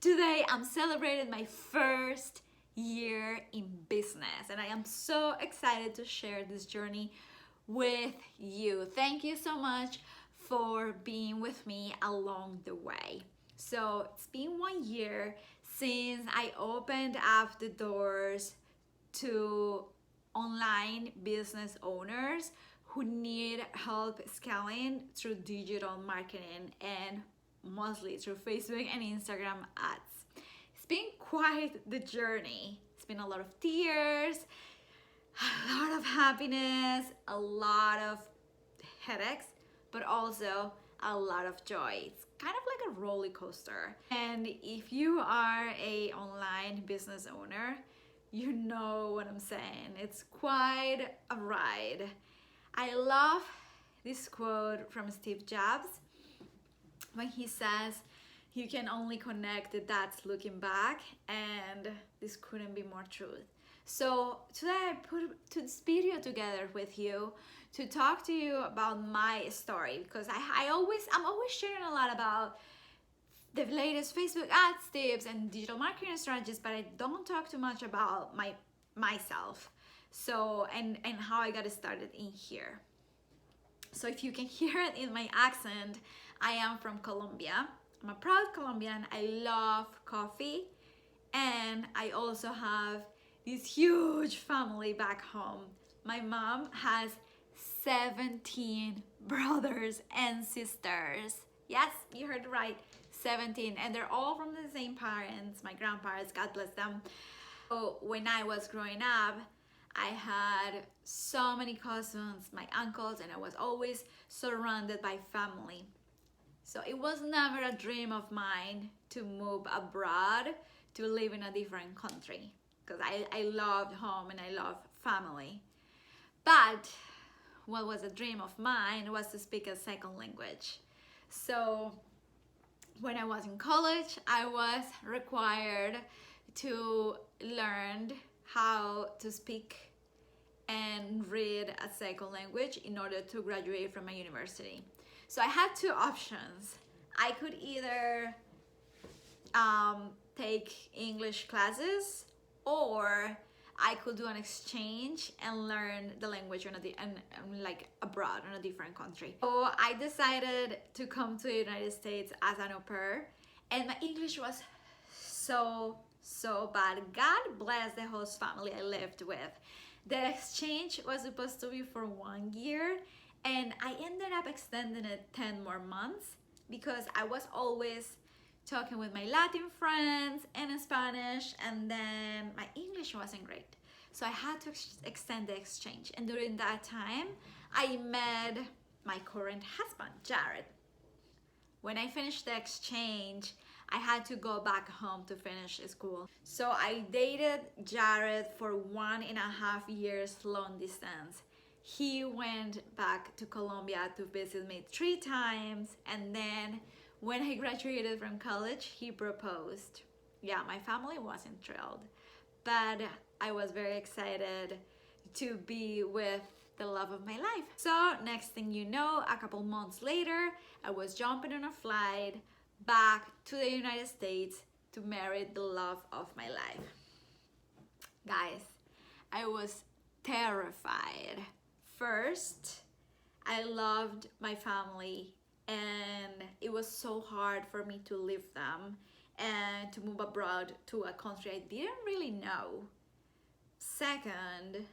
Today I'm celebrating my first year in business and I am so excited to share this journey with you. Thank you so much for being with me along the way. So it's been 1 year since I opened up the doors to online business owners who need help scaling through digital marketing and mostly through Facebook and Instagram ads. It's been quite the journey. It's been a lot of tears, a lot of happiness, a lot of headaches, but also a lot of joy. It's kind of like a roller coaster. And if you are an online business owner, you know what I'm saying. It's quite a ride. I love this quote from Steve Jobs when he says, "You can only connect the dots looking back," and this couldn't be more true. So today I put this video together with you to talk to you about my story, because I'm always sharing a lot about the latest Facebook ads tips and digital marketing strategies, but I don't talk too much about myself. So and how I got started in here. So if you can hear it in my accent, I am from Colombia. I'm a proud Colombian. I love coffee, and I also have this huge family back home. My mom has 17 brothers and sisters. Yes, you heard right, 17, and they're all from the same parents, my grandparents, God bless them. So when I was growing up, I had so many cousins, my uncles, and I was always surrounded by family. So it was never a dream of mine to move abroad to live in a different country, because I loved home and I love family. But what was a dream of mine was to speak a second language. So when I was in college, I was required to learn how to speak and read a second language in order to graduate from a university. So I had two options. I could either take English classes, or I could do an exchange and learn the language like abroad in a different country. So I decided to come to the United States as an au pair, and my English was so bad. God bless the host family I lived with. The exchange was supposed to be for 1 year, and I ended up extending it 10 more months because I was always talking with my Latin friends in Spanish, and then my English wasn't great. So I had to extend the exchange, and during that time, I met my current husband, Jared. When I finished the exchange, I had to go back home to finish school. So I dated Jared for 1.5 years long distance. He went back to Colombia to visit me 3 times, and then when I graduated from college, he proposed. Yeah, my family wasn't thrilled, but I was very excited to be with the love of my life. So next thing you know, a couple months later, I was jumping on a flight back to the United States to marry the love of my life. Guys, I was terrified. First, I loved my family, and it was so hard for me to leave them and to move abroad to a country I didn't really know. Second,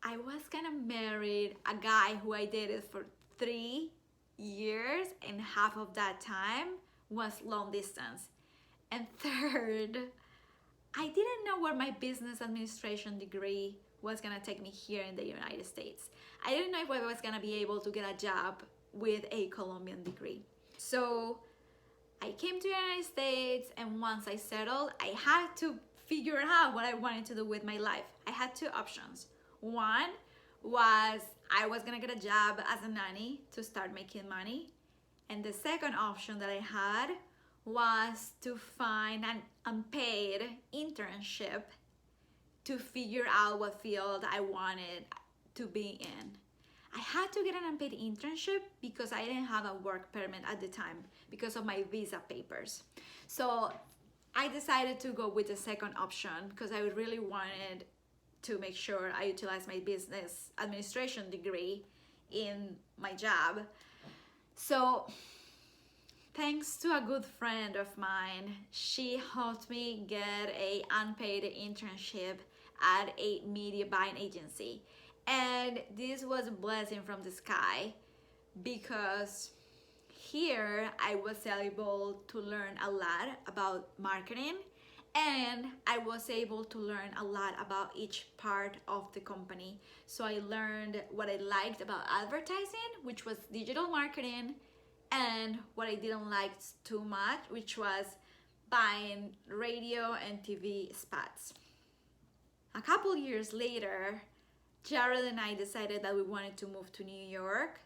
I was gonna marry a guy who I dated for 3 years, and half of that time was long distance. And third, I didn't know where my business administration degree was gonna take me here in the United States. I didn't know if I was gonna be able to get a job with a Colombian degree. So I came to the United States, and once I settled, I had to figure out what I wanted to do with my life. I had 2 options. One was I was gonna get a job as a nanny to start making money. And the second option that I had was to find an unpaid internship to figure out what field I wanted to be in. I had to get an unpaid internship because I didn't have a work permit at the time because of my visa papers. So I decided to go with the second option because I really wanted to make sure I utilize my business administration degree in my job. So thanks to a good friend of mine, she helped me get a unpaid internship at a media buying agency. And this was a blessing from the sky because here I was able to learn a lot about marketing, and I was able to learn a lot about each part of the company. So I learned what I liked about advertising, which was digital marketing, and what I didn't like too much, which was buying radio and TV spots. A couple years later, Jared and I decided that we wanted to move to New York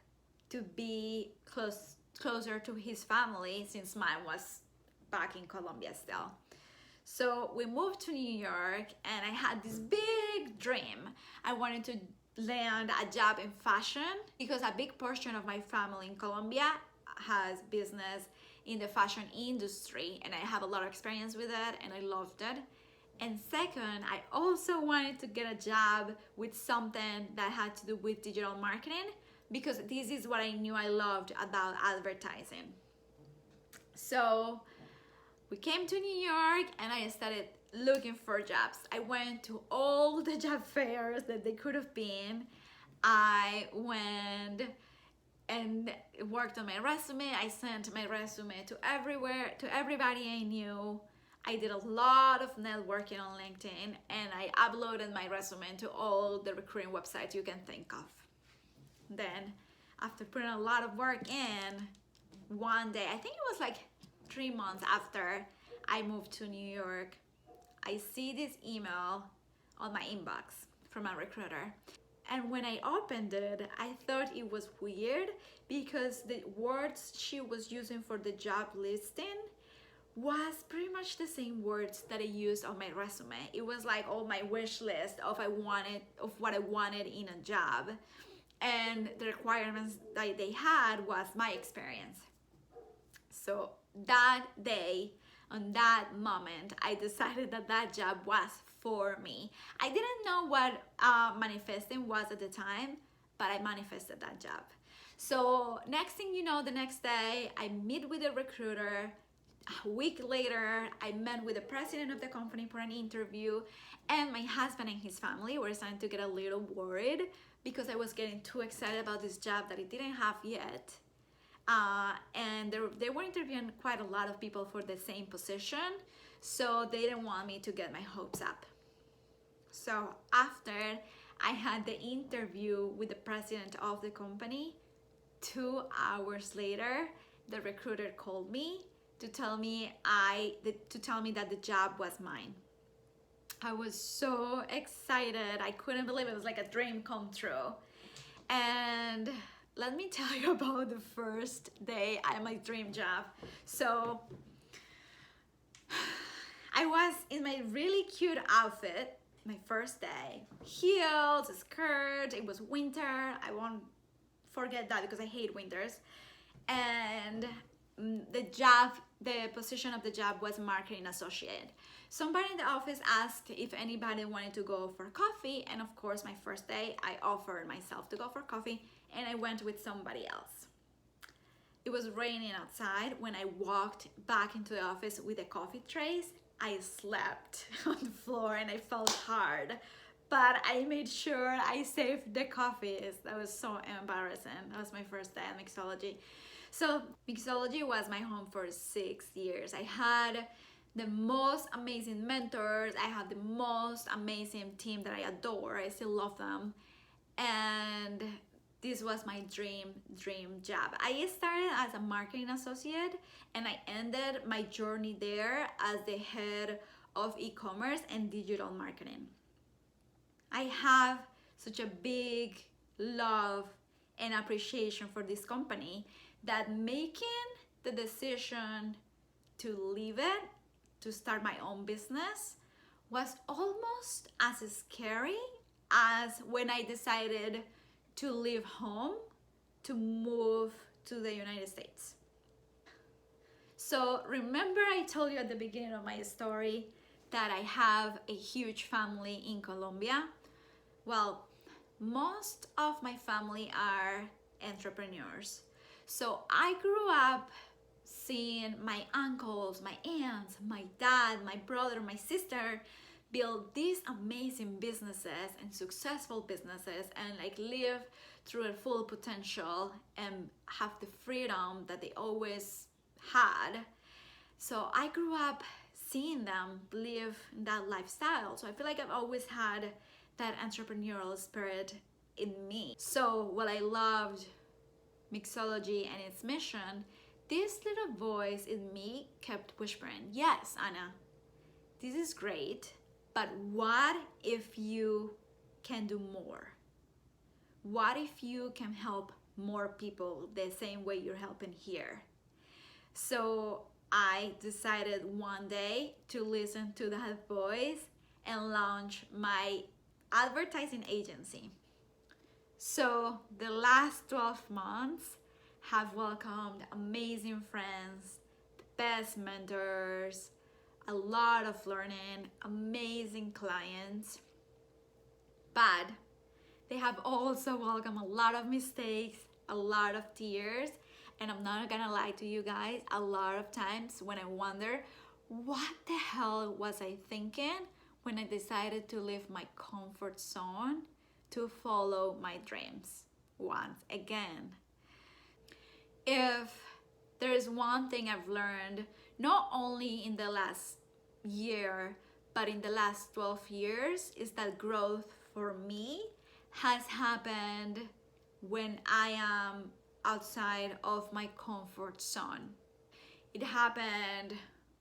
to be closer to his family, since mine was back in Colombia still. So we moved to New York, and I had this big dream. I wanted to land a job in fashion because a big portion of my family in Colombia has business in the fashion industry, and I have a lot of experience with it, and I loved it. And second, I also wanted to get a job with something that had to do with digital marketing, because this is what I knew I loved about advertising. So we came to New York, and I started looking for jobs. I went to all the job fairs that they could have been. I went and worked on my resume. I sent my resume to everywhere, to everybody I knew. I did a lot of networking on LinkedIn, and I uploaded my resume to all the recruiting websites you can think of. Then, after putting a lot of work in, one day, I think it was like 3 months after I moved to New York, I see this email on my inbox from a recruiter. And when I opened it, I thought it was weird because the words she was using for the job listing was pretty much the same words that I used on my resume. It was like all my wish list of what I wanted in a job. And the requirements that they had was my experience. So that day, on that moment, I decided that that job was for me. I didn't know what manifesting was at the time, but I manifested that job. So next thing you know, the next day, I meet with a recruiter. A week later, I met with the president of the company for an interview, and my husband and his family were starting to get a little worried because I was getting too excited about this job that I didn't have yet. And they were interviewing quite a lot of people for the same position, so they didn't want me to get my hopes up. So after I had the interview with the president of the company, 2 hours later, the recruiter called me to tell me that the job was mine. I was so excited. I couldn't believe it. It was like a dream come true. And let me tell you about the first day at my dream job. So I was in my really cute outfit, my first day. Heels, a skirt, it was winter. I won't forget that because I hate winters. And the position of the job was marketing associate. Somebody in the office asked if anybody wanted to go for coffee, and of course my first day I offered myself to go for coffee, and I went with somebody else. It was raining outside. When I walked back into the office with the coffee trays, I slept on the floor and I felt hard, but I made sure I saved the coffees. That was so embarrassing. That was my first day at Mixology. So Mixology was my home for 6 years. I had the most amazing mentors. I had the most amazing team that I adore. I still love them. And this was my dream job. I started as a marketing associate, and I ended my journey there as the head of e-commerce and digital marketing. I have such a big love and appreciation for this company that making the decision to leave it, to start my own business, was almost as scary as when I decided to leave home to move to the United States. So remember I told you at the beginning of my story that I have a huge family in Colombia? Well, most of my family are entrepreneurs. So I grew up seeing my uncles, my aunts, my dad, my brother, my sister build these amazing businesses and successful businesses and like live through their full potential and have the freedom that they always had. So I grew up seeing them live that lifestyle. So I feel like I've always had that entrepreneurial spirit in me. So while I loved mixology and its mission, this little voice in me kept whispering, yes, Anna, this is great, but what if you can do more? What if you can help more people the same way you're helping here? So I decided one day to listen to that voice and launch my advertising agency. So the last 12 months have welcomed amazing friends, the best mentors, a lot of learning, amazing clients, but they have also welcomed a lot of mistakes, a lot of tears, and I'm not gonna lie to you guys, a lot of times when I wonder, what the hell was I thinking when I decided to leave my comfort zone to follow my dreams once again? If there's one thing I've learned, not only in the last year, but in the last 12 years, is that growth for me has happened when I am outside of my comfort zone. It happened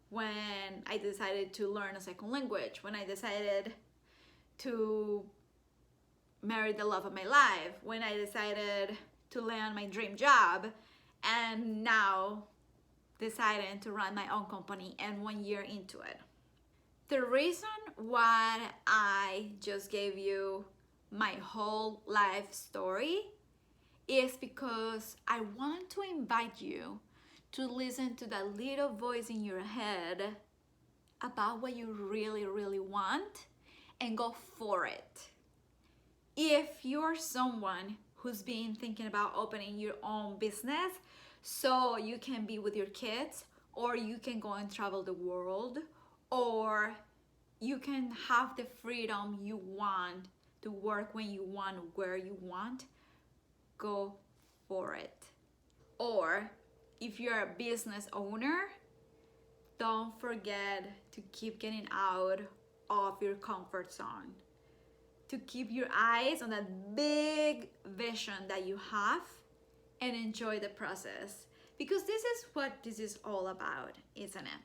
when I decided to learn a second language, when I decided to marry the love of my life, when I decided to land my dream job, and now deciding to run my own company and 1 year into it. The reason why I just gave you my whole life story is because I want to invite you to listen to that little voice in your head about what you really, really want and go for it. If you're someone who's been thinking about opening your own business so you can be with your kids, or you can go and travel the world, or you can have the freedom you want to work when you want, where you want, go for it. Or if you're a business owner, don't forget to keep getting out of your comfort zone, to keep your eyes on that big vision that you have and enjoy the process, because this is what this is all about, isn't it?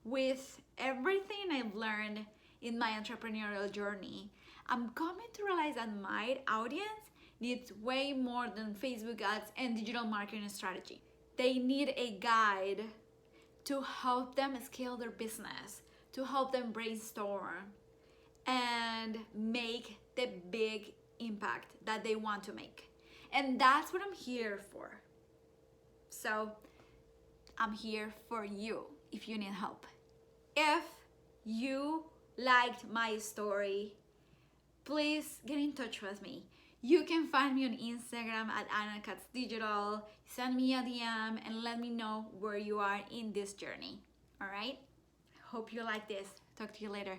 With everything I've learned in my entrepreneurial journey, I'm coming to realize that my audience needs way more than Facebook ads and digital marketing strategy. They need a guide to help them scale their business, to help them brainstorm and make the big impact that they want to make. And that's what I'm here for. So I'm here for you if you need help. If you liked my story, please get in touch with me. You can find me on Instagram at Ana Katz Digital. Send me a DM and let me know where you are in this journey. All right? Hope you like this. Talk to you later.